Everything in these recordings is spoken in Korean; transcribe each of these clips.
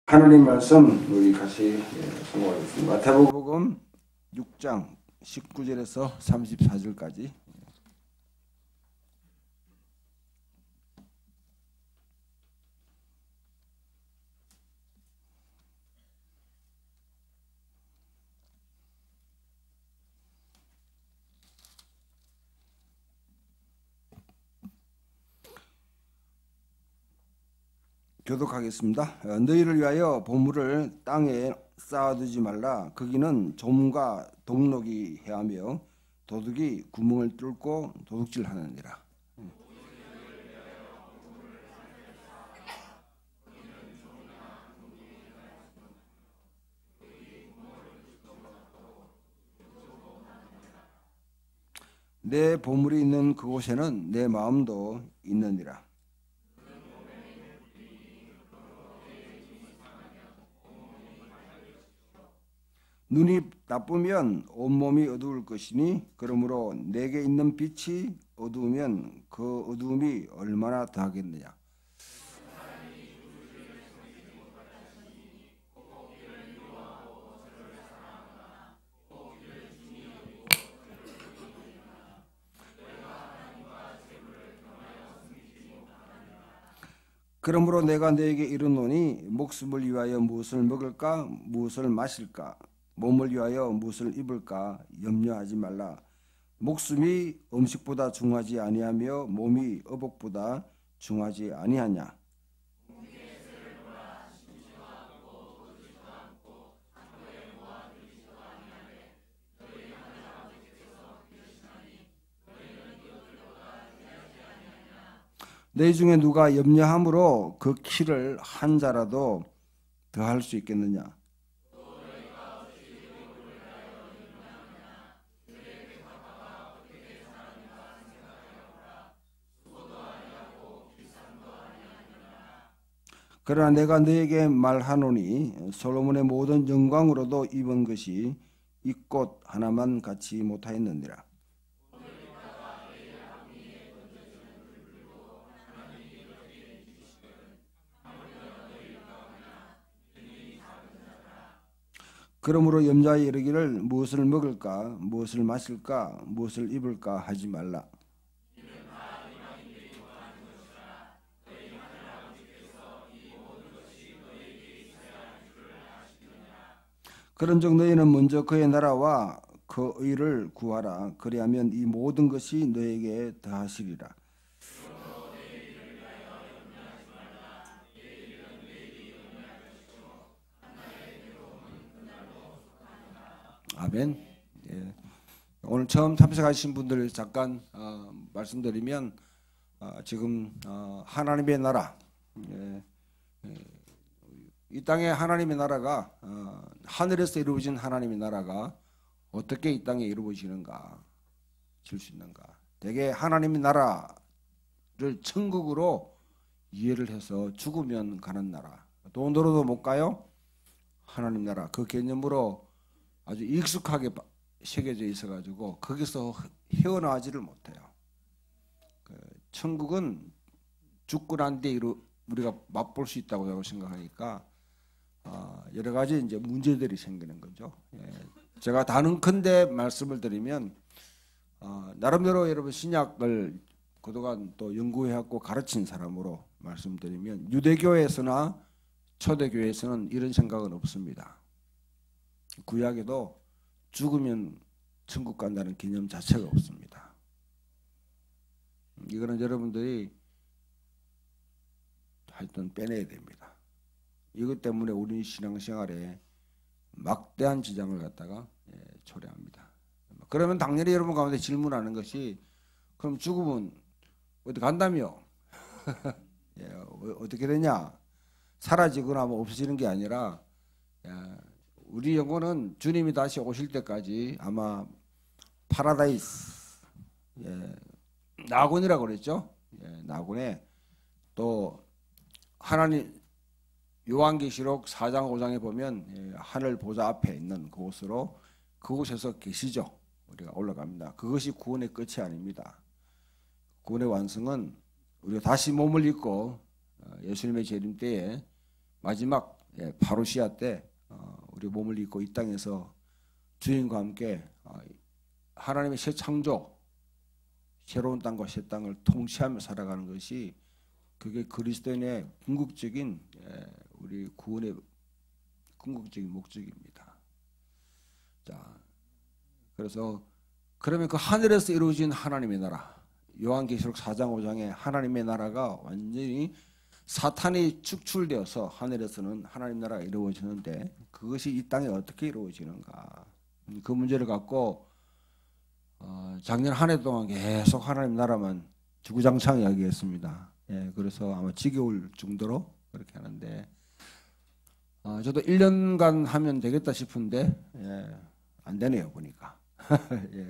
하나님 말씀 우리 같이 성공하겠습니다. 마태복음 6장 19절에서 34절까지. 교독하겠습니다. 너희를 위하여 보물을 땅에 쌓아두지 말라. 거기는 좀과 동록이 해하며 도둑이 구멍을 뚫고 도둑질하느니라. 내 보물이 있는 그곳에는 내 마음도 있느니라. 눈이 나쁘면 온몸이 어두울 것이니 그러므로 내게 있는 빛이 어두우면 그 어두움이 얼마나 더하겠느냐. 그러므로 내가 너에게 이르노니 목숨을 위하여 무엇을 먹을까 무엇을 마실까 몸을 위하여 무엇을 입을까 염려하지 말라. 목숨이 음식보다 중하지 아니하며 몸이 의복보다 중하지 아니하냐. 너희 중에 누가 염려함으로 그 키를 한 자라도 더할 수 있겠느냐. 그러나 내가 너에게 말하노니 솔로몬의 모든 영광으로도 입은 것이 이 꽃 하나만 같이 못하였느니라. 그러므로 염자에 이르기를 무엇을 먹을까 무엇을 마실까 무엇을 입을까 하지 말라. 그런즉 너희는 먼저 그의 나라와 그 의를 구하라. 그리하면 이 모든 것이 너에게 더하시리라. 아멘. 예. 오늘 처음 참석하신 분들 잠깐 말씀드리면 지금 하나님의 나라, 이 땅에 하나님의 나라가 하늘에서 이루어진 하나님의 나라가 어떻게 이 땅에 이루어지는가 질 수 있는가. 대개 하나님의 나라를 천국으로 이해를 해서 죽으면 가는 나라, 돈으로도 못 가요. 하나님 나라 그 개념으로 아주 익숙하게 새겨져 있어가지고 거기서 헤어나오지를 못해요. 천국은 죽고 난 뒤에 우리가 맛볼 수 있다고 생각하니까 여러 가지 이제 문제들이 생기는 거죠. 제가 단언컨대 말씀을 드리면 나름대로 여러분 신약을 그동안 또 연구해왔고 가르친 사람으로 말씀드리면 유대교에서나 초대교회에서는 이런 생각은 없습니다. 구약에도 죽으면 천국 간다는 개념 자체가 없습니다. 이거는 여러분들이 하여튼 빼내야 됩니다. 이것 때문에 우리 신앙생활에 막대한 지장을 갖다가 초래합니다. 그러면 당연히 여러분 가운데 질문하는 것이 그럼 죽으면 어디 간다며? 어떻게 되냐? 사라지거나 뭐 없어지는 게 아니라 우리 영혼은 주님이 다시 오실 때까지 아마 파라다이스, 낙원이라고 그랬죠. 낙원에 또 하나님 요한계시록 4장 5장에 보면 하늘 보좌 앞에 있는 그곳에서 계시죠. 우리가 올라갑니다. 그것이 구원의 끝이 아닙니다. 구원의 완성은 우리가 다시 몸을 입고 예수님의 재림 때에 마지막 파루시아 때 우리 몸을 입고 이 땅에서 주님과 함께 하나님의 새 창조, 새로운 땅과 새 땅을 통치하며 살아가는 것이 그게 그리스도인의 궁극적인 우리 구원의 궁극적인 목적입니다. 자, 그래서 그러면 그 하늘에서 이루어진 하나님의 나라, 요한계시록 4장 5장에 하나님의 나라가 완전히 사탄이 축출되어서 하늘에서는 하나님 나라가 이루어지는데 그것이 이 땅에 어떻게 이루어지는가, 그 문제를 갖고 작년 한 해 동안 계속 하나님 나라만 주구장창 이야기했습니다. 그래서 아마 지겨울 정도로 그렇게 하는데 저도 1년간 하면 되겠다 싶은데 안 되네요 보니까.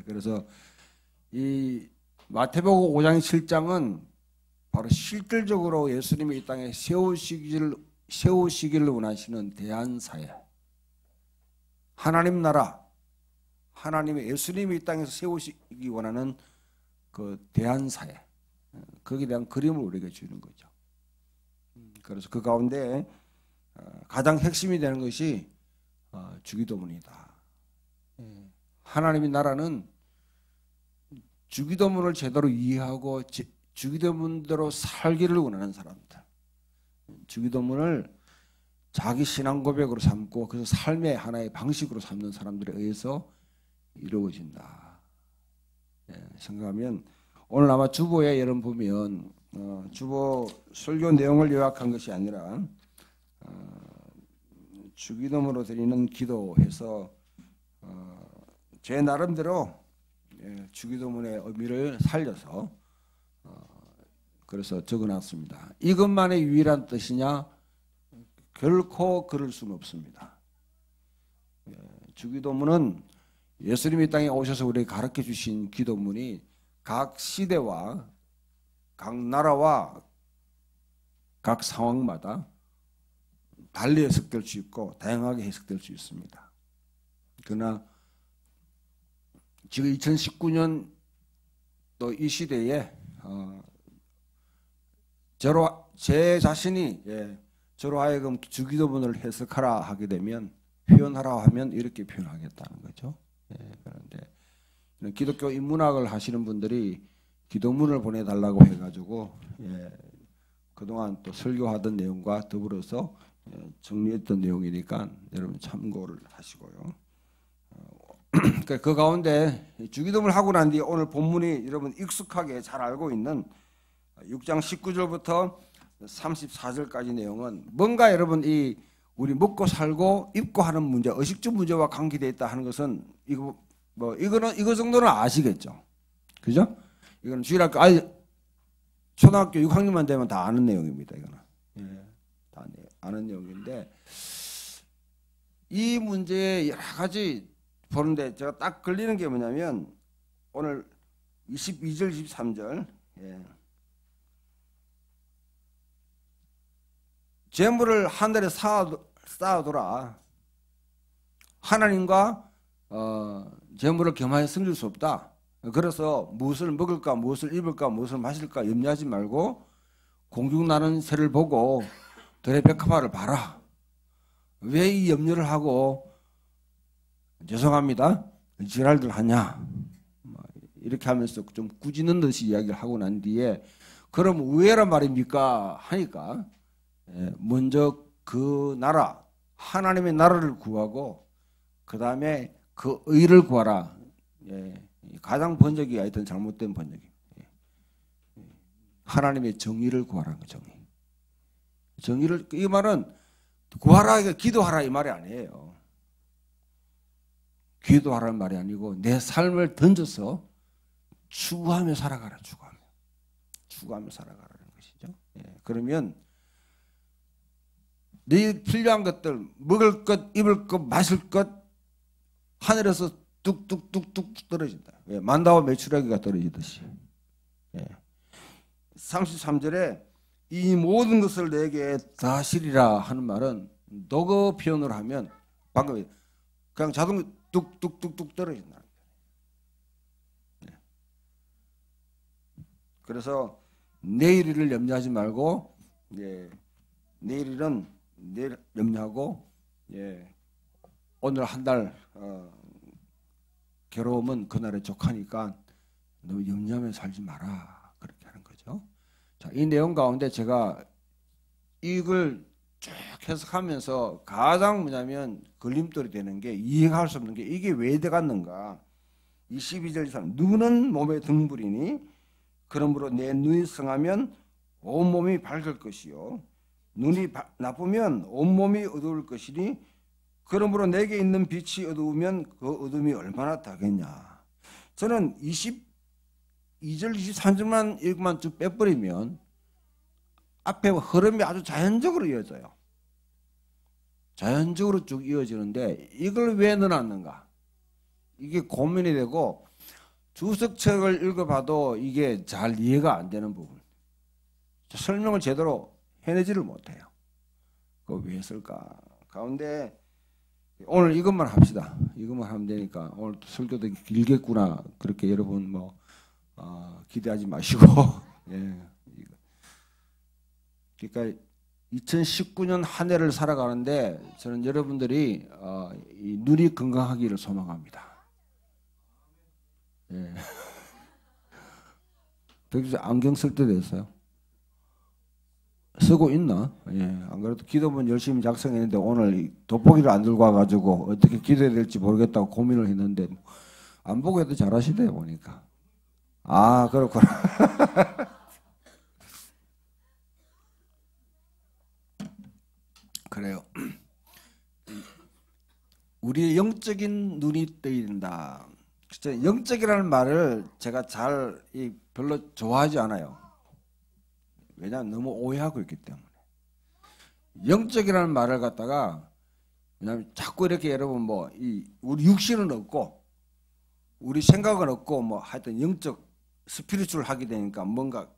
그래서 이 마태복음 5장 7장은 바로 실질적으로 예수님이 이 땅에 세우시기를 원하시는 대한사회, 하나님 나라, 하나님의 예수님이 이 땅에서 세우시기 원하는 그 대한사회, 거기에 대한 그림을 우리에게 주는 거죠. 그래서 그 가운데 가장 핵심이 되는 것이 주기도문이다. 하나님의 나라는 주기도문을 제대로 이해하고 주기도문대로 살기를 원하는 사람들, 주기도문을 자기 신앙 고백으로 삼고 그래서 삶의 하나의 방식으로 삼는 사람들에 의해서 이루어진다. 생각하면 오늘 아마 주보에 여러분 보면 주보 설교 내용을 요약한 것이 아니라 주기도문으로 드리는 기도해서 제 나름대로 주기도문의 의미를 살려서 그래서 적어놨습니다. 이것만의 유일한 뜻이냐? 결코 그럴 수는 없습니다. 주기도문은 예수님이 땅에 오셔서 우리에게 가르쳐 주신 기도문이 각 시대와 각 나라와 각 상황마다 달리 해석될 수 있고 다양하게 해석될 수 있습니다. 그러나 지금 2019년 또 이 시대에 제 자신이 저로 하여금 주기도문을 해석하라 하게 되면 표현하라 하면 이렇게 표현하겠다는 거죠. 그런데 기독교 인문학을 하시는 분들이 기도문을 보내달라고 해가지고 그동안 또 설교하던 내용과 더불어서 정리했던 내용이니까 여러분 참고를 하시고요. 그 가운데 주기도문을 하고 난 뒤에 오늘 본문이 여러분 익숙하게 잘 알고 있는 6장 19절부터 34절까지 내용은 뭔가 여러분 이 우리 먹고 살고 입고 하는 문제, 의식주 문제와 관계되어 있다 하는 것은 이거 정도는 아시겠죠, 그죠? 이건 주일학교 초등학교 6학년만 되면 다 아는 내용입니다. 이거는 다 아는 내용인데 이 문제에 여러 가지 보는데 제가 딱 걸리는 게 뭐냐면 오늘 22절 23절 재물을 하늘에 쌓아둬라. 하나님과 재물을 겸하여 섬길 수 없다. 그래서 무엇을 먹을까, 무엇을 입을까, 무엇을 마실까 염려하지 말고 공중 나는 새를 보고 들의 백합화를 봐라. 왜 이 염려를 하고 죄송합니다 지랄들 하냐, 이렇게 하면서 좀 꾸짖는 듯이 이야기를 하고 난 뒤에 그럼 왜란 말입니까 하니까 먼저 그 나라 하나님의 나라를 구하고 그 다음에 그 의를 구하라. 가장 번역이 하여튼 잘못된 번역이 하나님의 정의를 구하라는 거. 정의를 이 말은 구하라, 기도하라 이 말이 아니에요. 기도하라는 말이 아니고 내 삶을 던져서 추구하며 살아가라. 추구하며 살아가라는 것이죠. 그러면 네 필요한 것들, 먹을 것, 입을 것, 마실 것 하늘에서 뚝뚝뚝뚝 떨어진다. 만다와 메추라기가 떨어지듯이. 33절에 이 모든 것을 내게 다 시리라 하는 말은 너거 표현을 하면 방금 그냥 자동 뚝뚝뚝뚝 떨어진다. 그래서 내일을 염려하지 말고 내일은 내일 염려하고 예, 오늘 한 달 괴로움은 그날에 족하니까 너 염려하며 살지 마라 그렇게 하는 거죠. 자, 이 내용 가운데 제가 이걸 쭉 해석하면서 가장 뭐냐면 걸림돌이 되는 게 이해할 수 없는 게 이게 왜 들어갔는가. 이 12절 이상 눈은 몸의 등불이니 그러므로 내 눈이 성하면 온몸이 밝을 것이요 눈이 나쁘면 온몸이 어두울 것이니 그러므로 내게 있는 빛이 어두우면 그 어둠이 얼마나 다겠냐. 저는 22절 23절만 읽고만 쭉 빼버리면 앞에 흐름이 아주 자연적으로 이어져요. 자연적으로 쭉 이어지는데 이걸 왜 넣어놨는가. 이게 고민이 되고 주석책을 읽어봐도 이게 잘 이해가 안 되는 부분. 설명을 제대로 해내지를 못해요. 그거 왜 했을까. 가운데 오늘 이것만 합시다. 이것만 하면 되니까 오늘 설교도 길겠구나. 그렇게 여러분 뭐 기대하지 마시고 예. 그러니까 2019년 한 해를 살아가는데 저는 여러분들이 이 눈이 건강하기를 소망합니다. 예. 백주 안경 쓸 때 됐어요? 쓰고 있나? 예. 안 그래도 기도문 열심히 작성했는데 오늘 돋보기를 안 들고 와가지고 어떻게 기도해야 될지 모르겠다고 고민을 했는데 안 보고 해도 잘하시대요 보니까. 아 그렇구나. 그래요. 우리의 영적인 눈이 떠야 된다. 영적이라는 말을 제가 별로 좋아하지 않아요. 왜냐하면 너무 오해하고 있기 때문에. 영적이라는 말을 갖다가 왜냐하면 자꾸 이렇게 여러분 우리 육신은 없고 우리 생각은 없고 뭐 하여튼 영적 스피리추얼 하게 되니까 뭔가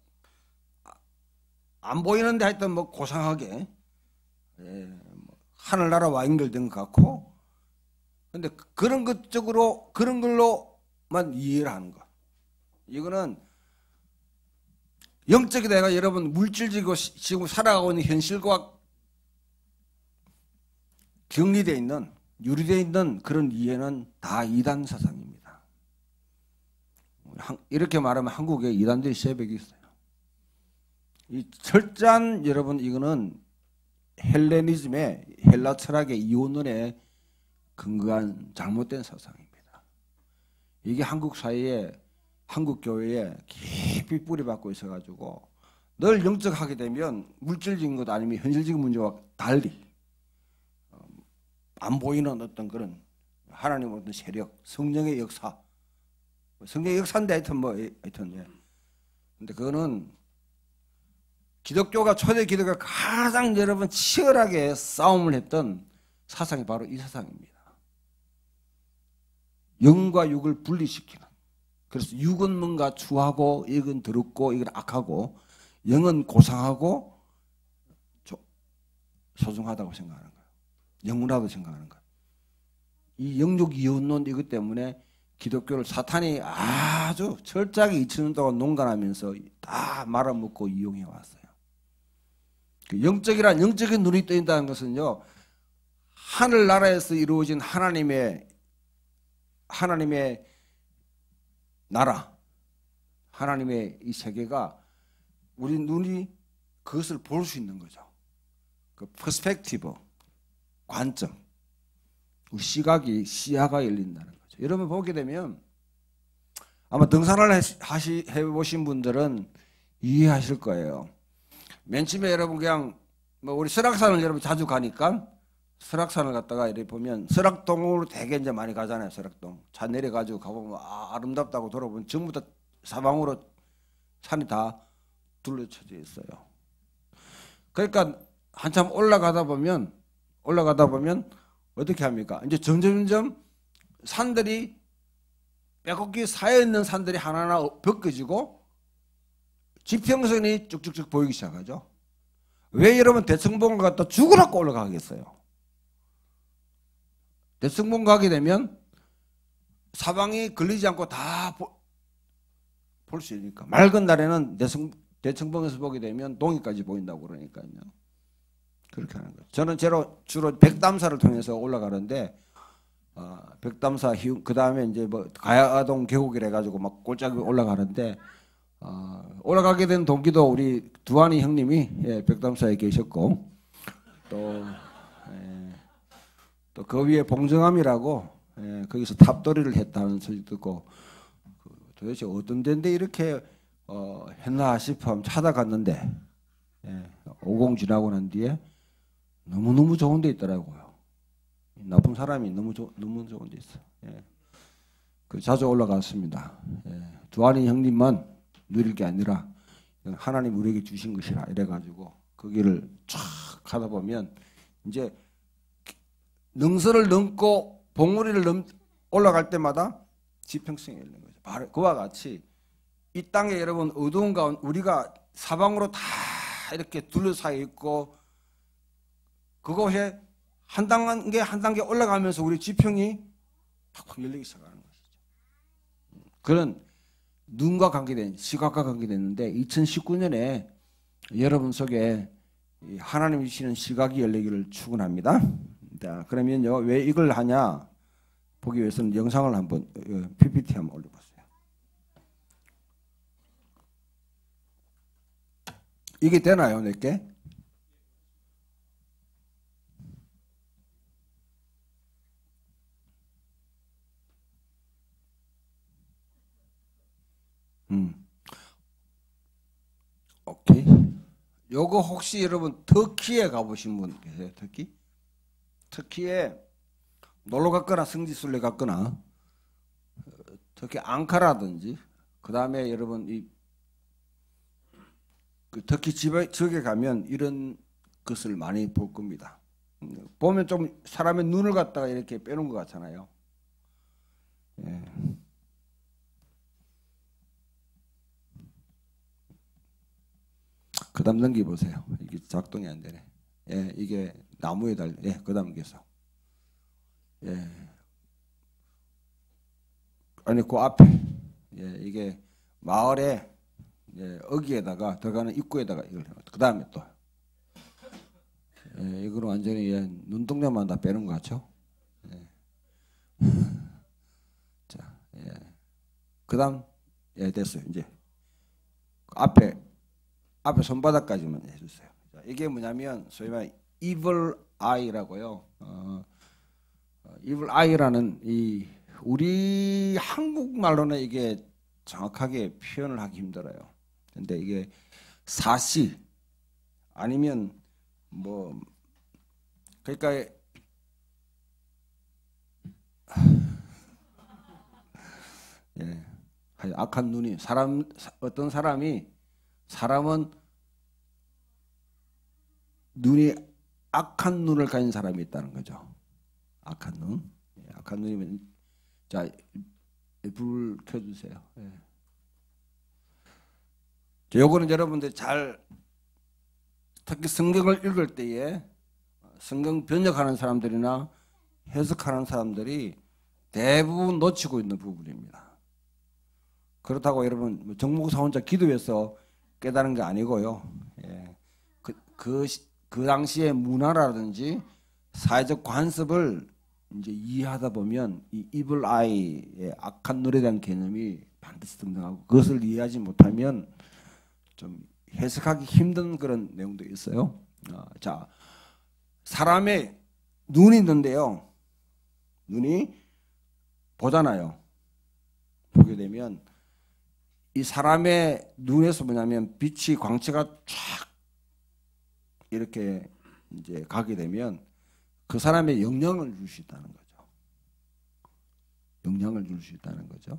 안 보이는데 하여튼 뭐 고상하게 하늘나라와 연결된 것 같고 근데 그런 것 쪽으로 그런 걸로만 이해를 하는 거. 이거는 영적이다 해가 여러분 물질적이고 지금 살아가고 있는 현실과 격리되어 있는 유리되어 있는 그런 이해는 다 이단 사상입니다. 이렇게 말하면 한국에 이단들이 새벽이 있어요. 이 철저한 여러분 이거는 헬레니즘의 헬라 철학의 이원론에 근거한 잘못된 사상입니다. 이게 한국 사회에 한국 교회에 깊이 뿌리박고 있어가지고 늘 영적하게 되면 물질적인 것 아니면 현실적인 문제와 달리 안 보이는 어떤 그런 하나님의 어떤 세력, 성령의 역사, 성령의 역사인데 하여튼 예. 근데 그거는 기독교가 초대 기독교가 가장 여러분 치열하게 싸움을 했던 사상이 바로 이 사상입니다. 영과 육을 분리시키는. 그래서 육은 뭔가 추하고 이건 더럽고 이건 악하고 영은 고상하고 소중하다고 생각하는 거예요. 영원하다고 생각하는 거예요. 이 영육 이혼론 이것 때문에 기독교를 사탄이 아주 철저하게 2000년 동안 농간하면서 다 말아먹고 이용해 왔어요. 영적이란 영적인 눈이 떠있다는 것은요. 하늘나라에서 이루어진 하나님의 나라, 하나님의 이 세계가 우리 눈이 그것을 볼 수 있는 거죠. 그 퍼스펙티브, 관점, 우리 시야가 열린다는 거죠. 여러분 보게 되면 아마 등산을 해보신 분들은 이해하실 거예요. 맨 처음에 여러분 그냥 우리 설악산을 여러분 자주 가니까 설악산을 갔다가 이렇게 보면 설악동으로 되게 이제 많이 가잖아요. 설악동 차 내려가지고 가보면 아름답다고 돌아보면 전부 다 사방으로 산이 다 둘러쳐져 있어요. 그러니까 한참 올라가다 보면 어떻게 합니까? 이제 점점 산들이 빼곡히 쌓여 있는 산들이 하나하나 벗겨지고 지평선이 쭉쭉쭉 보이기 시작하죠. 왜 여러분 대청봉을 갖다 죽으라고 올라가겠어요? 대청봉 가게 되면 사방이 걸리지 않고 다 볼 수 있으니까. 맑은 날에는 대청봉에서 보게 되면 동해까지 보인다고 그러니까요. 그렇게 하는 거죠. 저는 주로 백담사를 통해서 올라가는데 백담사 그 다음에 이제 뭐 가야동 계곡이라 해가지고 막 골짜기 올라가는데 올라가게 된 동기도 우리 두한이 형님이 백담사에 계셨고 또 그 위에 봉정암이라고 거기서 탑돌이를 했다는 소리 듣고 도대체 어떤 데인데 이렇게 했나 싶어 찾아갔는데 50 지나고 난 뒤에 너무너무 좋은 데 있더라고요. 나쁜 사람이 너무 좋은 데 있어. 자주 올라갔습니다. 두한이 형님만 누릴 게 아니라 하나님 우리에게 주신 것이라 이래가지고 거기를 쫙 가다 보면 이제 능선을 넘고 봉우리를 올라갈 때마다 지평성이 열리는 거죠. 바로 그와 같이 이 땅에 여러분 어두운 가운데 우리가 사방으로 다 이렇게 둘러싸여 있고 그곳에 한 단계 한 단계 올라가면서 우리 지평이 팍팍 열리기 시작하는 것이죠. 그런 눈과 관계된 시각과 관계됐는데 2019년에 여러분 속에 하나님이 주시는 시각이 열리기를 축원합니다. 자, 그러면요 왜 이걸 하냐 보기 위해서는 영상을 한번 PPT 한번 올려보세요. 이게 되나요, 내게? 오케이. 요거 혹시 여러분 터키에 가보신 분 계세요? 터키? 터키에 놀러 갔거나 성지순례 갔거나 특히 앙카라든지 그 다음에 여러분 그 터키 지역에 가면 이런 것을 많이 볼 겁니다. 보면 좀 사람의 눈을 갖다가 이렇게 빼놓은 것 같잖아요. 그 다음 넘겨보세요. 이게 작동이 안 되네. 이게 나무에 그 다음 계속. 아니 그 앞에 이게 마을에 어귀에다가 들어가는 입구에다가 이걸 그 다음에 또 이거는 완전히 눈동자만 다 빼는 것 같죠? 자, 그 다음 됐어요. 이제 앞에 손바닥까지만 해주세요. 자, 이게 뭐냐면 소위 말해 evil eye라고요. evil eye라는 이 우리 한국말로는 이게 정확하게 표현을 하기 힘들어요. 근데 이게 사시 아니면 뭐 그러니까 악한 눈이 어떤 사람은 눈이 악한 눈을 가진 사람이 있다는 거죠. 악한 눈. 악한 눈이면 자, 불 켜주세요. 요거는 여러분들 특히 성경을 읽을 때에 성경 번역하는 사람들이나 해석하는 사람들이 대부분 놓치고 있는 부분입니다. 그렇다고 여러분 정목사 혼자 기도해서 깨달은 게 아니고요. 그 당시의 문화라든지 사회적 관습을 이제 이해하다 보면 이 evil eye의 악한 눈에 대한 개념이 반드시 등장하고 그것을 이해하지 못하면 좀 해석하기 힘든 그런 내용도 있어요. 자, 사람의 눈이 있는데요. 눈이 보잖아요. 보게 되면 이 사람의 눈에서 뭐냐면 빛이 광채가 쫙 이렇게 이제 가게 되면 그 사람의 영향을 줄 수 있다는 거죠. 영향을 줄 수 있다는 거죠.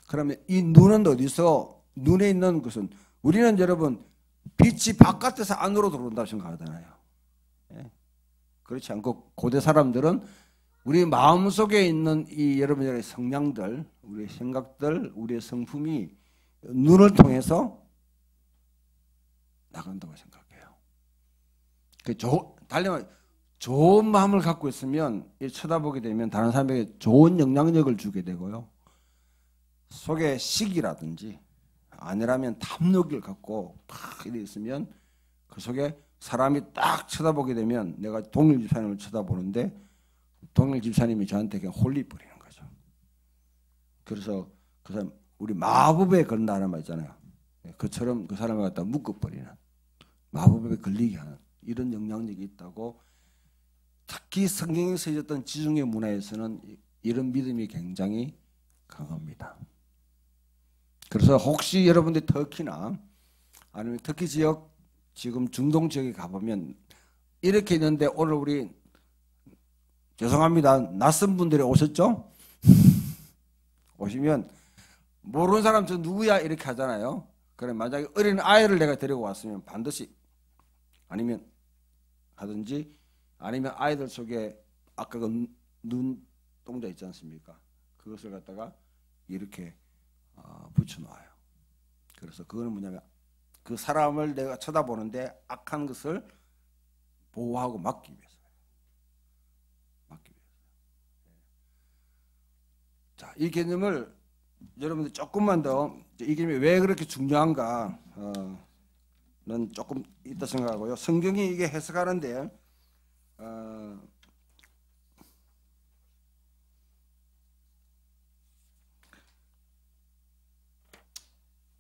그러면 이 눈은 어디서 눈에 있는 것은 우리는 여러분 빛이 바깥에서 안으로 들어온다고 생각하잖아요. 그렇지 않고 고대 사람들은 우리 마음속에 있는 이 여러분들의 성향들, 우리의 생각들, 우리의 성품이 눈을 통해서 나간다고 생각해요. 달리 좋은 마음을 갖고 있으면 쳐다보게 되면 다른 사람에게 좋은 영향력을 주게 되고요. 속에 시기라든지 아니라면 탐욕을 갖고 팍 이래 있으면 그 속에 사람이 딱 쳐다보게 되면 내가 동일 집사님을 쳐다보는데 동일 집사님이 저한테 그냥 홀리버리는 거죠. 그래서 그 사람 우리 마법에 걸린다는 말 있잖아요. 그처럼 그 사람을 갖다 묶어버리는 마법에 걸리게 하는 이런 영향력이 있다고 특히 성경에 쓰여졌던 지중해 문화에서는 이런 믿음이 굉장히 강합니다. 그래서 혹시 여러분들이 터키나 아니면 터키 지역 지금 중동 지역에 가보면 이렇게 있는데 오늘 우리 죄송합니다. 낯선 분들이 오셨죠? 오시면 모르는 사람 저 누구야 이렇게 하잖아요. 그래 만약에 어린 아이를 내가 데리고 왔으면 반드시 아니면 하든지 아니면 아이들 속에 아까 그 눈동자 있지 않습니까? 그것을 갖다가 이렇게 붙여놔요. 그래서 그거는 뭐냐면 그 사람을 내가 쳐다보는데 악한 것을 보호하고 막기 위해서. 자, 이 개념을 여러분들 조금만 더 이 개념이 왜 그렇게 중요한가는 조금 있다 생각하고요. 성경이 이게 해석하는데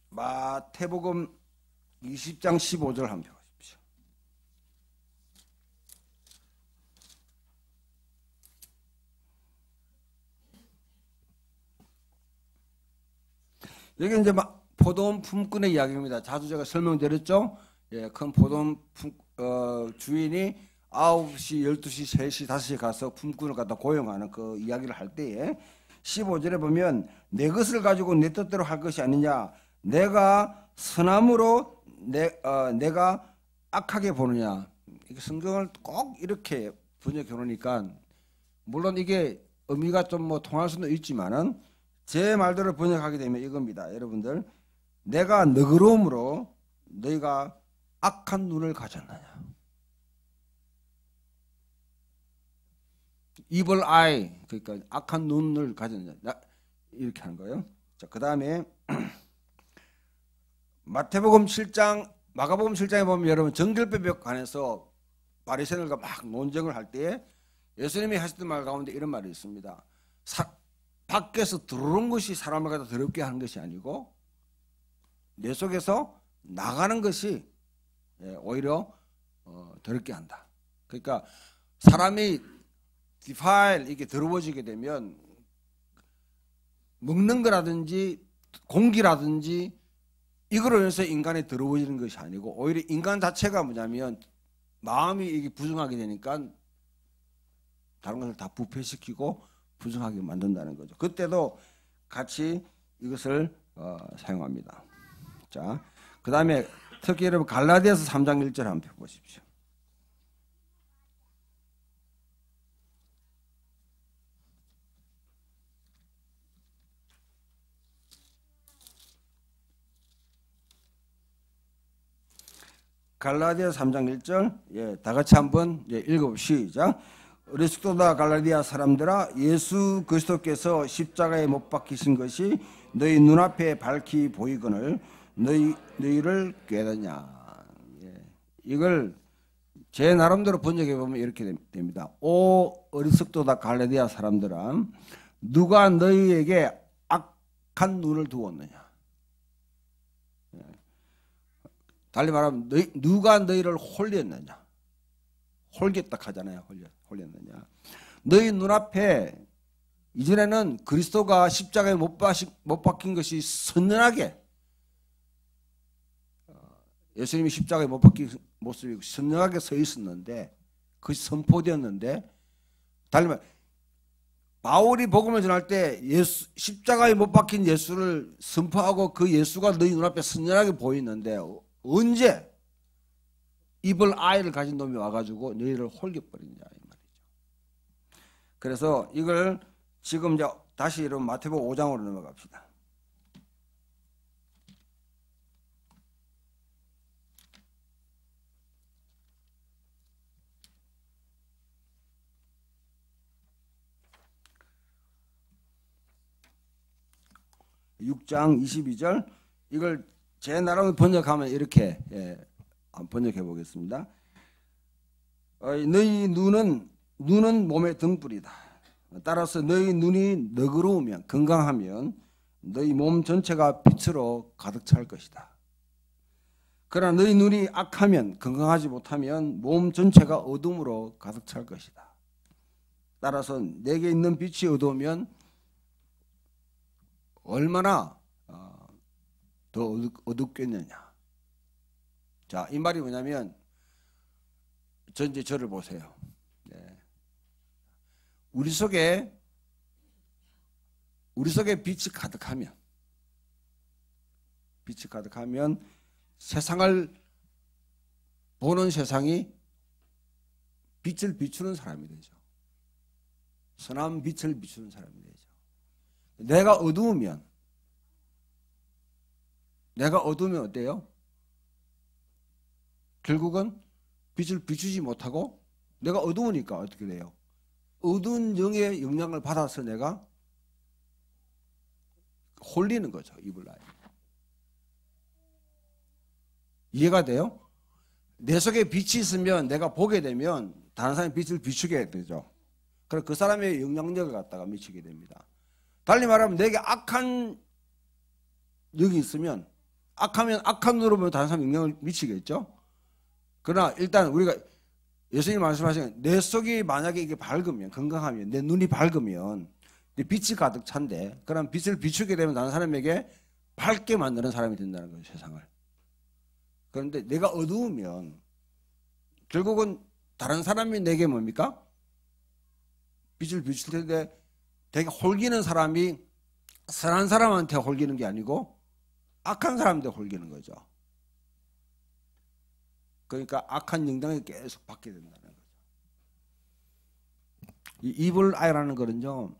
마태복음 20장 15절 한번 펴보십시오. 여기 이제 포도원 품꾼의 이야기입니다. 자주 제가 설명드렸죠. 예, 큰 포도원 주인이 9시, 12시, 3시, 5시에 가서 품꾼을 갖다 고용하는 그 이야기를 할 때에 15절에 보면 내 것을 가지고 내 뜻대로 할 것이 아니냐, 내가 선함으로 내가 악하게 보느냐. 성경을 꼭 이렇게 번역해 놓으니까 물론 이게 의미가 좀 뭐 통할 수는 있지만은 제 말대로 번역하게 되면 이겁니다. 여러분들, 내가 너그러움으로 너희가 악한 눈을 가졌느냐. evil eye, 그러니까 악한 눈을 가졌느냐, 이렇게 하는 거예요. 자, 그 다음에 마태복음 7장, 마가복음 7장에 보면 여러분 정결배벽 관해서 바리새인들과 막 논쟁을 할 때 예수님이 하셨던 말 가운데 이런 말이 있습니다. 밖에서 들어오는 것이 사람을 갖다 더럽게 하는 것이 아니고 내 속에서 나가는 것이 오히려 더럽게 한다. 그러니까 사람이 defile, 이게 더러워지게 되면 먹는 거라든지 공기라든지 이걸로 인해서 인간이 더러워지는 것이 아니고 오히려 인간 자체가 뭐냐면 마음이 이게 부정하게 되니까 다른 것을 다 부패시키고 부정하게 만든다는 거죠. 그때도 같이 이것을 사용합니다. 자, 그 다음에 특히 여러분 갈라디아서 3장 1절 한번 보십시오. 갈라디아 3장 1절, 예, 다 같이 한번 읽어봅시다. 우리 숙도다 갈라디아 사람들아, 예수 그리스도께서 십자가에 못 박히신 것이 너희 눈앞에 밝히 보이거늘 너희를 깨닫냐. 예, 이걸 제 나름대로 번역해 보면 이렇게 됩니다. 오 어리석도다 갈라디아 사람들아, 누가 너희에게 악한 눈을 두었느냐. 달리 말하면 누가 너희를 홀렸느냐. 홀겠다 하잖아요. 홀렸느냐. 너희 눈앞에 이전에는 그리스도가 십자가에 못 박힌 것이 선명하게, 예수님이 십자가에 못 박힌 모습이 선명하게 서 있었는데, 그것이 선포되었는데, 달리 말하면 바울이 복음을 전할 때 십자가에 못 박힌 예수를 선포하고 그 예수가 너희 눈앞에 선명하게 보이는데 언제 evil eye를 가진 놈이 와가지고 너희를 홀겨버리냐 이 말이죠. 그래서 이걸 지금 이제 다시 여러분 마태복음 5장으로 넘어갑시다. (6장 22절) 이걸 제 나라로 번역하면 이렇게 한번 번역해 보겠습니다. 너희 눈은 몸의 등불이다. 따라서 너희 눈이 너그러우면, 건강하면 너희 몸 전체가 빛으로 가득 찰 것이다. 그러나 너희 눈이 악하면, 건강하지 못하면 몸 전체가 어둠으로 가득 찰 것이다. 따라서 내게 있는 빛이 어두우면 얼마나 더 어둡겠느냐. 자, 이 말이 뭐냐면, 이제 저를 보세요. 네. 우리 속에 빛이 가득하면 세상을 보는 세상이 빛을 비추는 사람이 되죠. 선한 빛을 비추는 사람이 되죠. 내가 어두우면 어때요? 결국은 빛을 비추지 못하고 내가 어두우니까 어떻게 돼요? 어두운 영의 영향을 받아서 내가 홀리는 거죠. 이블 아이. 이해가 돼요? 내 속에 빛이 있으면 내가 보게 되면 다른 사람의 빛을 비추게 되죠. 그래서 그 사람의 영향력을 갖다가 미치게 됩니다. 달리 말하면 내게 악한 영이 있으면 악하면 악한 눈으로 보면 다른 사람에 영향을 미치겠죠. 그러나 일단 우리가 예수님 말씀하신 내 속이 만약에 이게 밝으면, 건강하면, 내 눈이 밝으면 빛이 가득 찬데, 그럼 빛을 비추게 되면 다른 사람에게 밝게 만드는 사람이 된다는 거예요, 세상을. 그런데 내가 어두우면 결국은 다른 사람이 내게 뭡니까? 빛을 비출 텐데 되게 홀기는 사람이 선한 사람한테 홀기는 게 아니고 악한 사람한테 홀기는 거죠. 그러니까 악한 영향을 계속 받게 된다는 거죠. 이 이블 아이라는 거는요,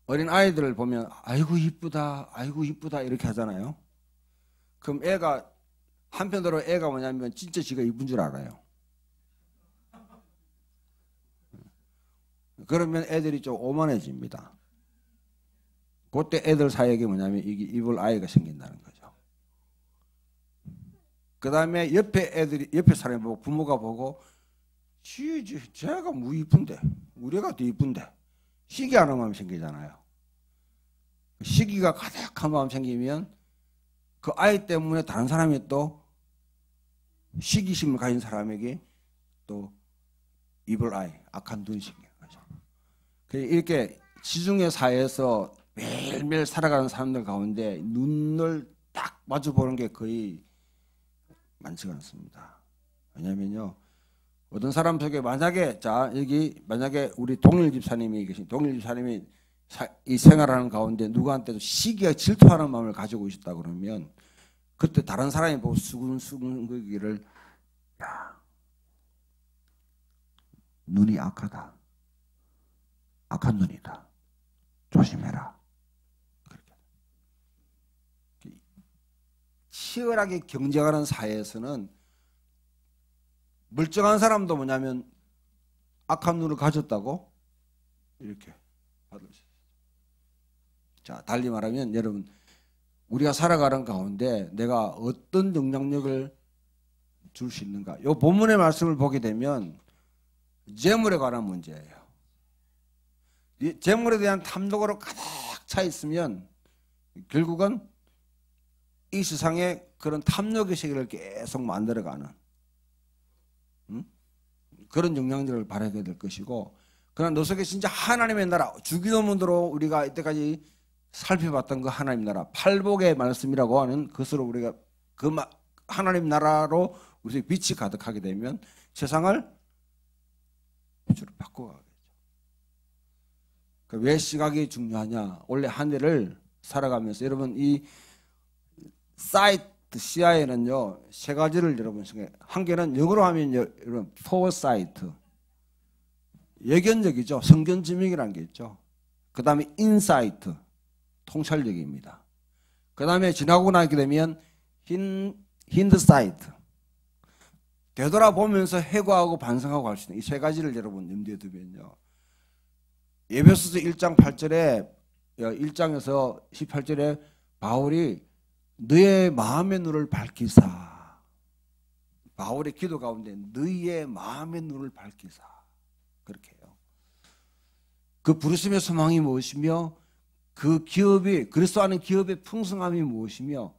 어린 아이들을 보면 아이고 이쁘다, 아이고 이쁘다 이렇게 하잖아요. 그럼 애가 한편으로 애가 뭐냐면 진짜 지가 이쁜 줄 알아요. 그러면 애들이 좀 오만해집니다. 그때 애들 사이에 뭐냐면 이게 이블 아이가 생긴다는 거죠. 그 다음에 옆에 사람이 보고, 부모가 보고, 쟤가 뭐 이쁜데, 우리 애가 더 이쁜데, 시기하는 마음이 생기잖아요. 시기가 가득한 마음 생기면 그 아이 때문에 다른 사람이 또 시기심을 가진 사람에게 또 이블 아이, 악한 눈이 생기는 거죠. 이렇게 지중해 사회에서 매일매일 살아가는 사람들 가운데 눈을 딱 마주 보는 게 거의 많지가 않습니다. 왜냐면요, 어떤 사람 속에 만약에 우리 동일 집사님이 이 생활하는 가운데 누구한테도 시기가 질투하는 마음을 가지고 있었다 그러면 그때 다른 사람이 보고 수근수근 거기를, 야, 눈이 악하다, 악한 눈이다, 조심해라. 치열하게 경쟁하는 사회에서는 멀쩡한 사람도 뭐냐면 악한 눈을 가졌다고 이렇게 받을 수 있어요. 자, 달리 말하면 여러분, 우리가 살아가는 가운데 내가 어떤 영향력을 줄 수 있는가? 이 본문의 말씀을 보게 되면 재물에 관한 문제예요. 이 재물에 대한 탐욕으로 가득 차 있으면 결국은 이 세상에 그런 탐욕의 세계를 계속 만들어가는 그런 영향력을 발휘하게 될 것이고, 그러나 너 속에 진짜 하나님의 나라, 주기도문으로 우리가 이때까지 살펴봤던 그 하나님 나라, 팔복의 말씀이라고 하는 것으로 우리가 그 하나님 나라로 우리 빛이 가득하게 되면 세상을 빛으로 바꿔가겠죠. 왜 시각이 중요하냐? 원래 한 해를 살아가면서 여러분 이 사이트, CI는요, 세 가지를 여러분 생각해. 한 개는 영어로 하면 여러분 foresight, 예견력이죠. 성견지명이라는 게 있죠. 그 다음에 insight, 통찰력입니다. 그 다음에 지나고 나게 되면 hindsight, 되돌아보면서 해고하고 반성하고 할 수 있는 이 세 가지를 여러분 염두에 두면요, 에베소서 1장 8절에 1장에서 18절에 바울이 너의 마음의 눈을 밝히사, 바울의 기도 가운데 너희의 마음의 눈을 밝히사 그렇게 해요. 그 부르심의 소망이 무엇이며 그 기업이 그리스도 안의 기업의 풍성함이 무엇이며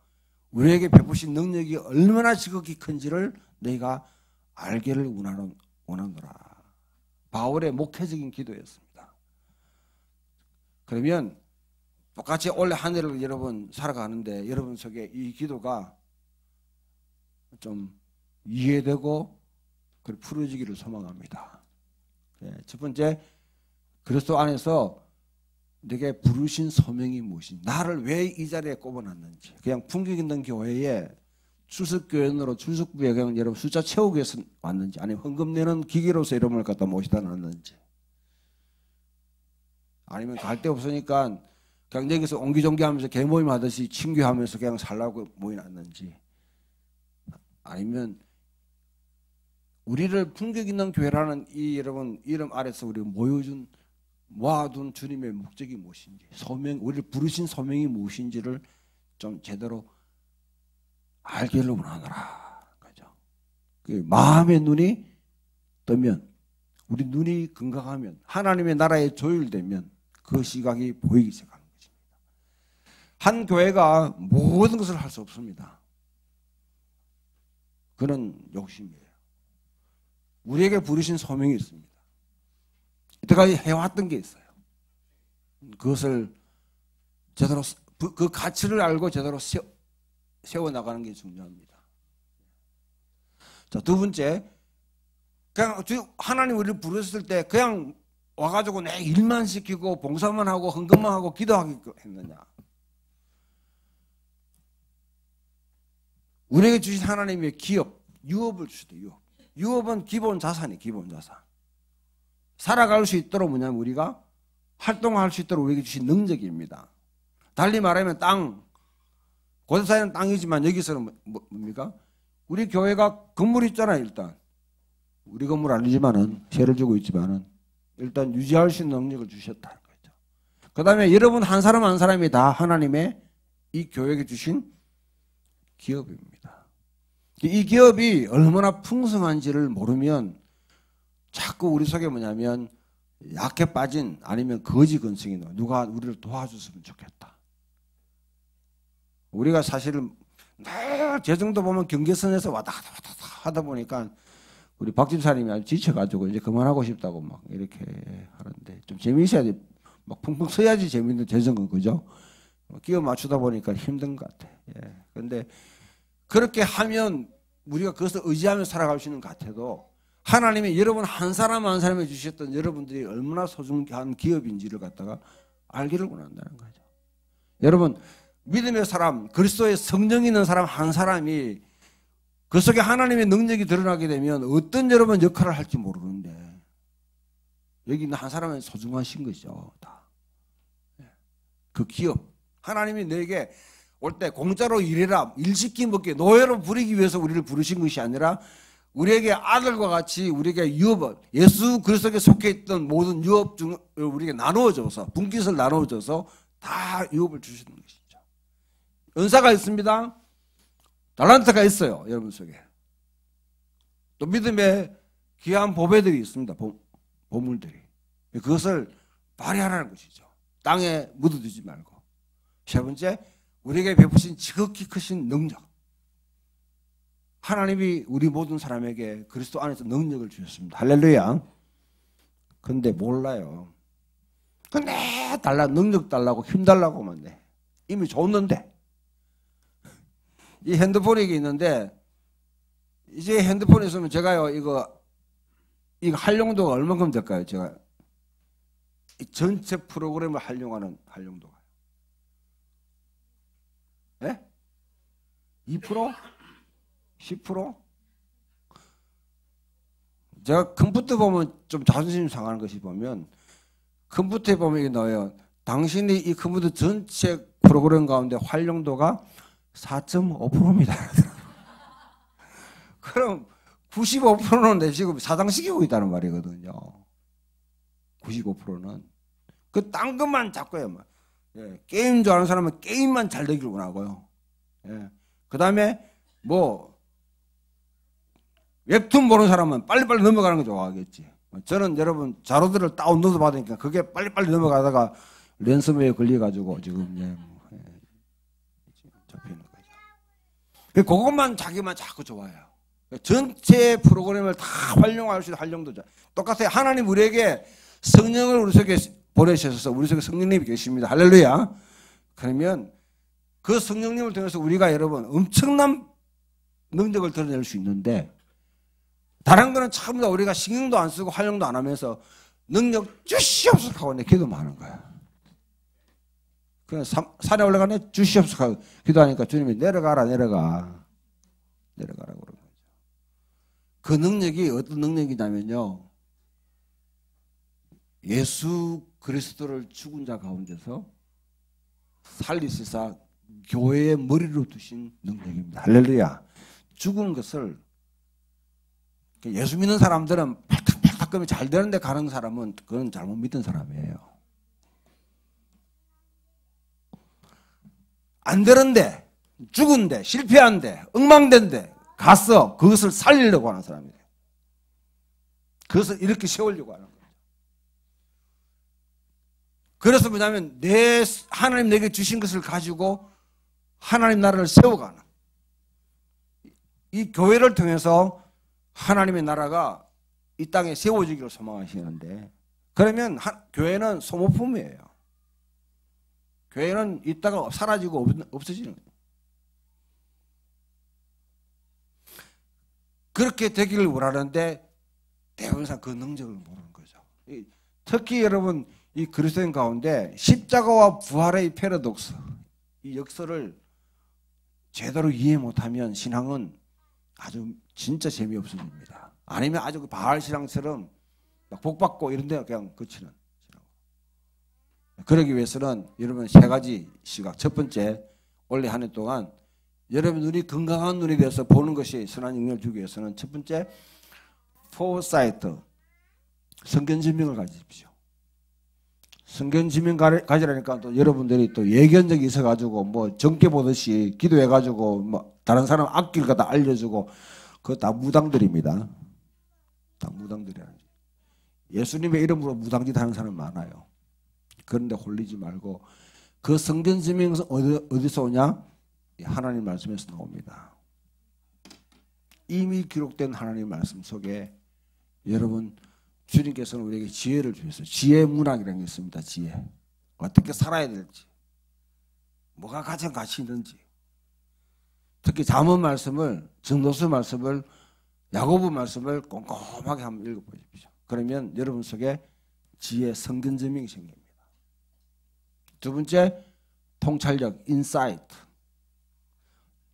우리에게 베푸신 능력이 얼마나 지극히 큰지를 너희가 알기를 원하노라. 바울의 목회적인 기도였습니다. 그러면 똑같이 올해 한 해를 여러분 살아가는데 여러분 속에 이 기도가 좀 이해되고 풀어지기를 소망합니다. 첫 번째, 그리스도 안에서 내게 부르신 소명이 무엇인지, 나를 왜 이 자리에 꼽아놨는지, 그냥 품격 있는 교회에 출석교인으로 출석부에 그냥 여러분 숫자 채우기 위해서 왔는지, 아니면 헌금 내는 기계로서 여러분을 갖다 모시다 놨는지, 아니면 갈 데 없으니까 그냥 여기서 옹기종기 하면서 개모임 하듯이 친교하면서 그냥 살라고 모여놨는지, 아니면 우리를 품격 있는 교회라는 이 여러분 이름 아래서 우리 모아둔 주님의 목적이 무엇인지, 우리를 부르신 소명이 무엇인지를 좀 제대로 알기를 원하노라. 그죠? 그 마음의 눈이 뜨면, 우리 눈이 건강하면, 하나님의 나라에 조율되면 그 시각이 보이기 시작하는 것입니다. 한 교회가 모든 것을 할 수 없습니다. 그는 욕심이에요. 우리에게 부르신 소명이 있습니다. 이때까지 해왔던 게 있어요. 그것을 제대로, 그 가치를 알고 제대로 세워나가는 게 중요합니다. 자, 두 번째, 그냥 하나님 우리를 부르셨을 때 그냥 와가지고 내 일만 시키고 봉사만 하고 헌금만 하고 기도하기 했느냐. 우리에게 주신 하나님의 기업, 유업을 주시대. 유업은 기본 자산이에요. 기본 자산. 살아갈 수 있도록 뭐냐면 우리가 활동할 수 있도록 우리에게 주신 능력입니다. 달리 말하면 땅, 고대사에는 땅이지만 여기서는 뭡니까? 우리 교회가 건물이 있잖아요. 일단 우리 건물 아니지만은 세를 주고 있지만은 일단 유지할 수 있는 능력을 주셨다는 거죠. 그 다음에 여러분 한 사람 한 사람이 다 하나님의 이 교회에게 주신 기업입니다. 이 기업이 얼마나 풍성한지를 모르면 자꾸 우리 속에 뭐냐면 약해 빠진, 아니면 거지 근성이 나와. 누가 우리를 도와줬으면 좋겠다. 우리가 사실은 제 정도 보면 경계선에서 왔다 갔다 하다 보니까 우리 박 집사님이 아주 지쳐가지고 이제 그만하고 싶다고 막 이렇게 하는데, 좀 재미있어야 돼. 막 펑펑 서야지 재밌는 재정은, 그죠? 끼워 맞추다 보니까 힘든 것 같아. 예. 근데 그렇게 하면 우리가 그것을 의지하며 살아갈 수 있는 것 같아도, 하나님이 여러분 한 사람 한 사람에 주셨던 여러분들이 얼마나 소중한 기업인지를 갖다가 알기를 원한다는 거죠. 여러분, 믿음의 사람, 그리스도의 성령 있는 사람 한 사람이 그 속에 하나님의 능력이 드러나게 되면 어떤 여러분 역할을 할지 모르는데, 여기 있는 한 사람은 소중하신 거죠. 다. 그 기업, 하나님이 너에게 올 때 공짜로 일해라, 일시키 먹게, 노예로 부리기 위해서 우리를 부르신 것이 아니라 우리에게 아들과 같이 우리에게 유업을, 예수 그리스도에 속해 있던 모든 유업 중을 우리에게 나누어줘서, 분깃을 나누어줘서 다 유업을 주시는 것이죠. 은사가 있습니다. 달란트가 있어요. 여러분 속에. 또 믿음의 귀한 보배들이 있습니다. 보물들이. 그것을 발휘하라는 것이죠. 땅에 묻어두지 말고. 세 번째, 우리에게 베푸신 지극히 크신 능력. 하나님이 우리 모든 사람에게 그리스도 안에서 능력을 주셨습니다. 할렐루야. 근데 몰라요. 근데 능력 달라고 힘 달라고만 해. 이미 줬는데. 이 핸드폰이 있는데, 이제 핸드폰이 있으면 제가요, 이거 활용도가 얼마큼 될까요? 제가 이 전체 프로그램을 활용하는 활용도가. 예? 2%? 10%? 제가 컴퓨터 보면 좀 자존심 상하는 것이 보면, 컴퓨터에 보면 이게 나와요. 당신이 이 컴퓨터 전체 프로그램 가운데 활용도가 4.5%입니다. 그럼 95%는 내 지금 사장시키고 있다는 말이거든요. 95%는. 그 딴 것만 자꾸 해요. 예, 게임 좋아하는 사람은 게임만 잘 되길 원하고요. 예. 그 다음에 뭐 웹툰 보는 사람은 빨리빨리 넘어가는 거 좋아하겠지. 저는 여러분 자료들을 다운로드 받으니까 그게 빨리빨리 넘어가다가 랜섬웨어에 걸려가지고 지금 잡히는 거죠. 그것만 자기만 자꾸 좋아해요. 전체 프로그램을 다 활용할 수 있는 활용도죠. 똑같아요. 하나님 우리에게 성령을 우리 속에 보내셔서 우리 속에 성령님이 계십니다. 할렐루야. 그러면 그 성령님을 통해서 우리가 여러분 엄청난 능력을 드러낼 수 있는데, 다른 거는 참다 우리가 신경도 안 쓰고 활용도 안 하면서 능력 주시옵소서 하고 내 기도만 하는 거야. 그냥 산에 올라가네 주시옵소서 하고 기도하니까 주님이 내려가라고 그러는 거죠. 그 능력이 어떤 능력이냐면요, 예수 그리스도를 죽은 자 가운데서 살리시사 교회의 머리로 두신 능력입니다. 할렐루야. 죽은 것을, 예수 믿는 사람들은 팔딱팔딱 잘 되는데 가는 사람은 그건 잘못 믿은 사람이에요. 안 되는데, 죽은데, 실패한데, 엉망된데 가서 그것을 살리려고 하는 사람이에요. 그것을 이렇게 세우려고 하는 거예요. 그래서 뭐냐면 하나님 내게 주신 것을 가지고 하나님 나라를 세워가는, 이 교회를 통해서 하나님의 나라가 이 땅에 세워지기를 소망하시는데, 그러면 교회는 소모품이에요. 교회는 있다가 사라지고 없어지는 거예요. 그렇게 되기를 원하는데 대부분상 그 능력을 모르는 거죠. 특히 여러분 이 그리스도인 가운데 십자가와 부활의 패러독스, 이 역설을 제대로 이해 못하면 신앙은 아주 진짜 재미없어집니다. 아니면 아주 바알 신앙처럼 복 받고 이런 데 그냥 그치는 신앙. 그러기 위해서는 여러분 세 가지 시각. 첫 번째, 올해 한 해 동안 여러분 눈이 건강한 눈이 돼서 보는 것이 선한 영향을 주기 위해서는 첫 번째, 포사이트, 성견지명을 가지십시오. 성견지명 가지라니까 또 여러분들이 또 예견적이 있어가지고 뭐 정계 보듯이 기도해가지고 뭐 다른 사람 앞길 갖다 알려주고, 그거 다 무당들입니다. 다 무당들이라는. 예수님의 이름으로 무당짓 하는 사람 많아요. 그런데 홀리지 말고, 그 성견지명은 어디서 오냐? 하나님 말씀에서 나옵니다. 이미 기록된 하나님 말씀 속에 여러분 주님께서는 우리에게 지혜를 주셨어요. 지혜 문학이라는 게 있습니다. 지혜. 어떻게 살아야 될지, 뭐가 가장 가치 있는지. 특히 잠언 말씀을, 전도서 말씀을, 야고보 말씀을 꼼꼼하게 한번 읽어보십시오. 그러면 여러분 속에 지혜, 성견지명이 생깁니다. 두 번째, 통찰력, 인사이트.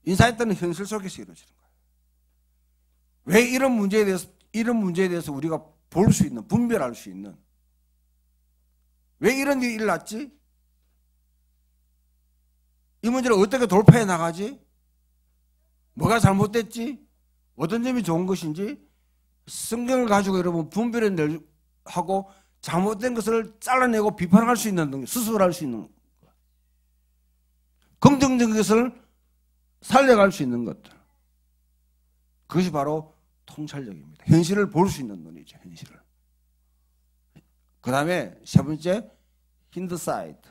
인사이트는 현실 속에서 이루어지는 거예요. 왜 이런 문제에 대해서 우리가 볼 수 있는, 분별할 수 있는, 왜 이런 일이 일어났지? 이 문제를 어떻게 돌파해 나가지? 뭐가 잘못됐지? 어떤 점이 좋은 것인지 성경을 가지고 여러분 분별하고 잘못된 것을 잘라내고 비판할 수 있는 능력, 수습할 수 있는 것, 긍정적인 것을 살려갈 수 있는 것들, 그것이 바로 통찰력입니다. 현실을 볼 수 있는 눈이죠. 현실을. 그 다음에 세 번째, 힌드사이트.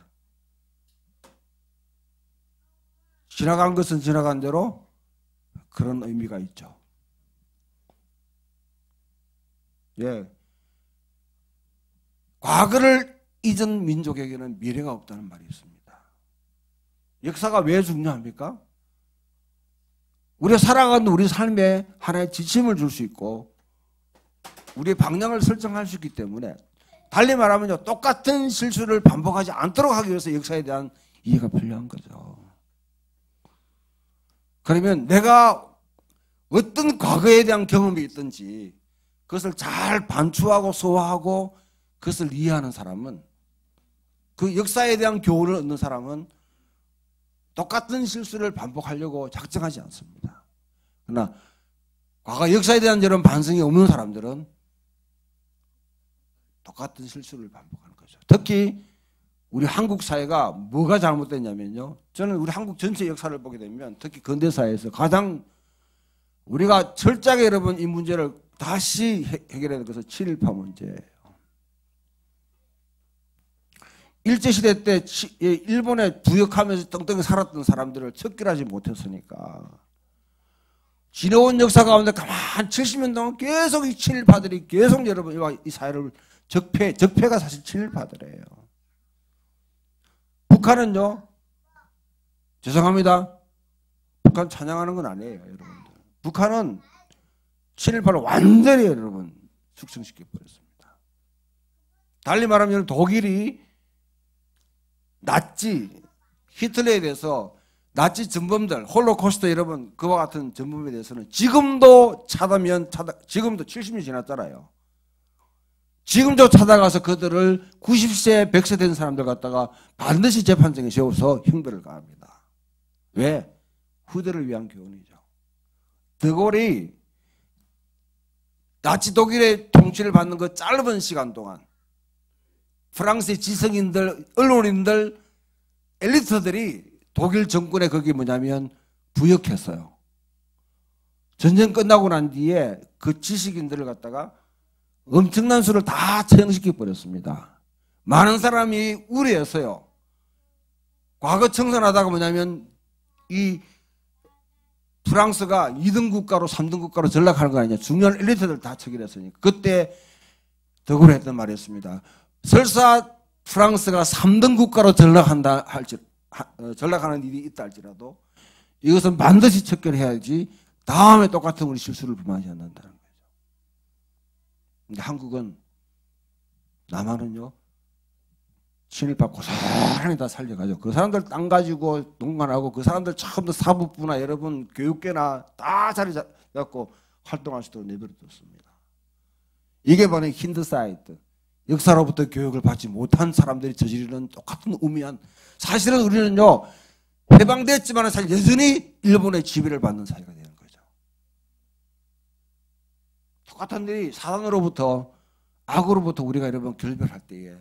지나간 것은 지나간 대로 그런 의미가 있죠. 예. 과거를 잊은 민족에게는 미래가 없다는 말이 있습니다. 역사가 왜 중요합니까? 우리가 살아가는 우리 삶에 하나의 지침을 줄 수 있고 우리의 방향을 설정할 수 있기 때문에, 달리 말하면요, 똑같은 실수를 반복하지 않도록 하기 위해서 역사에 대한 이해가 필요한 거죠. 그러면 내가 어떤 과거에 대한 경험이 있든지 그것을 잘 반추하고 소화하고 그것을 이해하는 사람은, 그 역사에 대한 교훈을 얻는 사람은 똑같은 실수를 반복하려고 작정하지 않습니다. 그러나 과거 역사에 대한 이런 반성이 없는 사람들은 똑같은 실수를 반복하는 거죠. 특히 우리 한국 사회가 뭐가 잘못됐냐면요, 저는 우리 한국 전체 역사를 보게 되면 특히 근대사회에서 가장 우리가 철저하게 여러분 이 문제를 다시 해결해야 될 것은 친일파 문제예요. 일제시대 때 일본에 부역하면서 떵떵이 살았던 사람들을 척결하지 못했으니까 지나온 역사 가운데 가만 70년 동안 계속 이 친일파들이 계속 여러분 이 사회를 적폐가 사실 친일파들이에요. 북한은요, 죄송합니다. 북한 찬양하는 건 아니에요, 여러분들. 북한은 친일파를 완전히 여러분 숙성시켜 버렸습니다. 달리 말하면 독일이 나치 히틀러에 대해서 나치 전범들 홀로코스트 여러분 그와 같은 전범에 대해서는 지금도 지금도 70년 지났잖아요. 지금도 찾아가서 그들을 90세 100세 된 사람들 갖다가 반드시 재판정에 세워서 형벌을 가합니다. 왜? 후대를 위한 교훈이죠. 드골이 나치 독일의 통치를 받는 그 짧은 시간 동안 프랑스의 지성인들, 언론인들, 엘리트들이 독일 정권에 거기 뭐냐면 부역했어요. 전쟁 끝나고 난 뒤에 그 지식인들을 갖다가 엄청난 수를 다 처형시켜 버렸습니다. 많은 사람이 우려했어요. 과거 청산하다가 뭐냐면 이 프랑스가 2등 국가로 3등 국가로 전락하는 거 아니냐. 중요한 엘리트들 다 처결했으니까. 그때 더구로 했던 말이었습니다. 설사 프랑스가 3등 국가로 전락하는 일이 있다 할지라도 이것은 반드시 척결해야지 다음에 똑같은 우리 실수를 범하지 않는다는 거죠. 근데 한국은 남한은요 친일파 고스란히 다 살려가지고 그 사람들 땅 가지고 농간하고 그 사람들 처음부터 사법부나 여러분 교육계나 다 자리 잡고 활동할 수 있도록 내버려뒀습니다. 이게 바로 힌드사이드 역사로부터 교육을 받지 못한 사람들이 저지르는 똑같은 우미한 사실은 우리는요 해방됐지만 사실 여전히 일본의 지배를 받는 사회가 되는 거죠. 똑같은 일이 사단으로부터 악으로부터 우리가 여러분 결별할 때에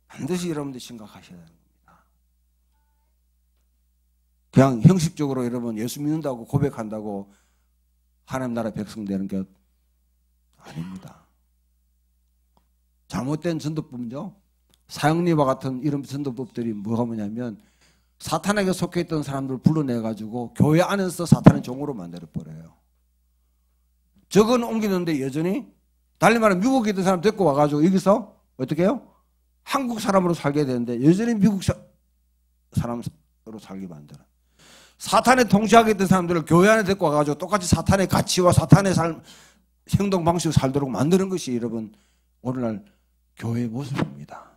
반드시 여러분들 심각하셔야 되는 겁니다. 그냥 형식적으로 여러분 예수 믿는다고 고백한다고 하나님 나라 백성 되는 게 아닙니다. 잘못된 전도법은요 사형리와 같은 이런 전도법들이 뭐가 뭐냐면 사탄에게 속해 있던 사람들을 불러내가지고 교회 안에서 사탄의 종으로 만들어버려요. 적은 옮기는데 여전히 달리 말하면 미국에 있던 사람 데리고 와가지고 여기서 어떻게 해요? 한국 사람으로 살게 되는데 여전히 미국 사람으로 살게 만들어. 사탄에 통치하게 있던 사람들을 교회 안에 데리고 와가지고 똑같이 사탄의 가치와 사탄의 행동 방식으로 살도록 만드는 것이 여러분 오늘날 교회의 모습입니다.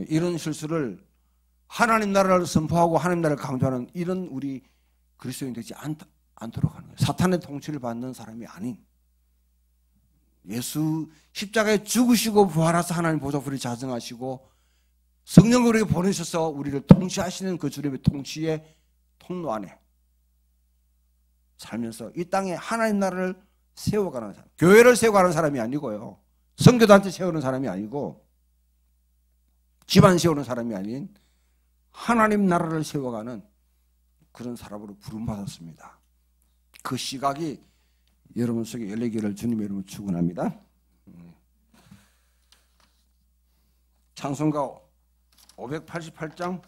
이런 실수를 하나님 나라를 선포하고 하나님 나라를 강조하는 이런 우리 그리스도인이 되지 않도록 하는 거예요. 사탄의 통치를 받는 사람이 아닌 예수 십자가에 죽으시고 부활하사 하나님 보좌 우리를 자정하시고 성령을 우리에게 보내셔서 우리를 통치하시는 그 주님의 통치의 통로 안에 살면서 이 땅에 하나님 나라를 세워가는 사람, 교회를 세워가는 사람이 아니고요, 선교단체 세우는 사람이 아니고 집안 세우는 사람이 아닌 하나님 나라를 세워가는 그런 사람으로 부름받았습니다. 그 시각이 여러분 속에 열리기를 주님의 이름으로 축원합니다. 찬송가 588장